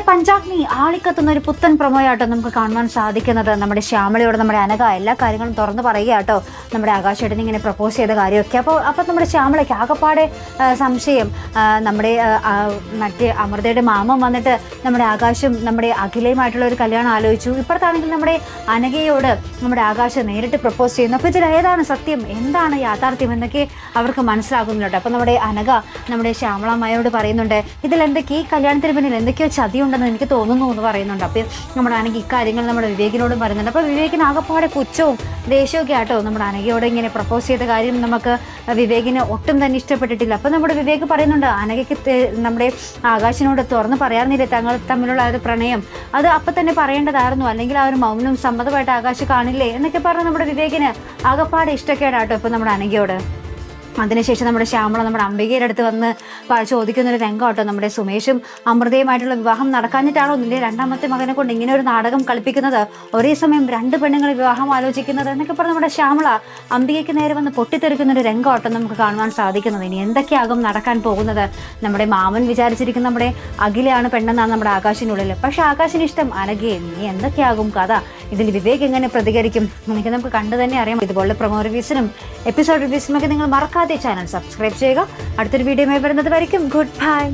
പഞ്ചാഗ്നി ആളിക്കത്തുന്ന ഒരു പുത്തൻ പ്രൊമോയാട്ടോ നമുക്ക് കാണുവാൻ സാധിക്കുന്നത്. നമ്മുടെ ശ്യാമളയോട് നമ്മുടെ അനഘ എല്ലാ കാര്യങ്ങളും തുറന്ന് പറയുക കേട്ടോ, നമ്മുടെ ആകാശേട്ടൻ ഇങ്ങനെ പ്രപ്പോസ് ചെയ്ത കാര്യമൊക്കെ. അപ്പോൾ നമ്മുടെ ശ്യാമളയ്ക്ക് ആകപ്പാടെ സംശയം. നമ്മുടെ മറ്റേ അമൃതയുടെ മാമൻ വന്നിട്ട് നമ്മുടെ ആകാശം നമ്മുടെ അഖിലയുമായിട്ടുള്ള ഒരു കല്യാണം ആലോചിച്ചു. ഇപ്പുറത്താണെങ്കിൽ നമ്മുടെ അനഘയോട് നമ്മുടെ ആകാശം നേരിട്ട് പ്രപ്പോസ് ചെയ്യുന്നു. അപ്പോൾ ഇതിൽ ഏതാണ് സത്യം, എന്താണ് യാഥാർത്ഥ്യം എന്നൊക്കെ അവർക്ക് മനസ്സിലാകുന്നുണ്ട്. അപ്പോൾ നമ്മുടെ അനഘ നമ്മുടെ ശ്യാമളമ്മയോട് പറയുന്നുണ്ട്, ഇതിലെന്തൊക്കെ ഈ കല്യാണത്തിന് പിന്നിൽ എന്തൊക്കെയോ ചതിയുണ്ടെന്ന് എനിക്ക് തോന്നുന്നു എന്ന് പറയുന്നുണ്ട്. അപ്പോൾ നമ്മുടെ അനഘ ഇക്കാര്യങ്ങൾ നമ്മുടെ വിവേകിനോടും പറയുന്നുണ്ട്. അപ്പോൾ വിവേകിന് ആകപ്പാടെ പുച്ഛവും ദേഷ്യമൊക്കെ ആട്ടോ നമ്മുടെ അനഘയോട് ഇങ്ങനെ പ്രപ്പോസ് ചെയ്ത കാര്യം നമുക്ക് വിവേകിന് ഒട്ടും തന്നെ ഇഷ്ടപ്പെട്ടിട്ടില്ല. അപ്പോൾ നമ്മുടെ വിവേക് പറയുന്നുണ്ട്, അനഘയ്ക്ക് നമ്മുടെ ആകാശിനോട് തുറന്ന് പറയാറുന്നില്ലേ തങ്ങൾ തമ്മിലുള്ള ഒരു പ്രണയം, അത് അപ്പം തന്നെ പറയേണ്ടതായിരുന്നു, അല്ലെങ്കിൽ ആ ഒരു മൗനം സമ്മതമായിട്ട് ആകാശ് കാണില്ലേ എന്നൊക്കെ പറഞ്ഞ് നമ്മുടെ വിവേകിന് ആകപ്പാടെ ഇഷ്ടക്കേടാട്ടോ ഇപ്പോൾ നമ്മുടെ അനഘയോട്. അതിനുശേഷം നമ്മുടെ ശ്യാമള നമ്മുടെ അംബികയുടെ അടുത്ത് വന്ന് ചോദിക്കുന്നൊരു രംഗമാട്ടോ, നമ്മുടെ സുമേഷും അമൃതയുമായിട്ടുള്ള വിവാഹം നടക്കാഞ്ഞിട്ടാണോ നിന്റെ രണ്ടാമത്തെ മകനെ കൊണ്ട് ഇങ്ങനെ ഒരു നാടകം കളിപ്പിക്കുന്നത്, ഒരേ സമയം രണ്ട് പെണ്ണുങ്ങൾ വിവാഹം ആലോചിക്കുന്നത് എന്നൊക്കെ പറഞ്ഞ് നമ്മുടെ ശ്യാമള അംബികയ്ക്ക് നേരെ വന്ന് പൊട്ടിത്തെറിക്കുന്നൊരു രംഗമാട്ടോ നമുക്ക് കാണുവാൻ സാധിക്കുന്നത്. ഇനി എന്തൊക്കെയാകും നടക്കാൻ പോകുന്നത്? നമ്മുടെ മാമൻ വിചാരിച്ചിരിക്കുന്ന നമ്മുടെ അഖിലയാണ് പെണ്ണെന്നാണ് നമ്മുടെ ആകാശിനുള്ളിൽ. പക്ഷെ ആകാശിന് ഇഷ്ടം അനഘയെ. ഇനി എന്തൊക്കെയാകും കഥ, ഇതിൽ വിവേക് എങ്ങനെ പ്രതികരിക്കും എന്നൊക്കെ നമുക്ക് കണ്ടു തന്നെ അറിയാം. ഇതുപോലെ പ്രൊമോ റിവ്യൂസിനും എപ്പിസോഡ് റിവ്യൂസിനും ഒക്കെ നിങ്ങൾ മറക്കാതെ ചാനൽ സബ്സ്ക്രൈബ് ചെയ്യുക. അടുത്തൊരു വീഡിയോയുമായി വരുന്നത് വരയ്ക്കും ഗുഡ് ബൈ.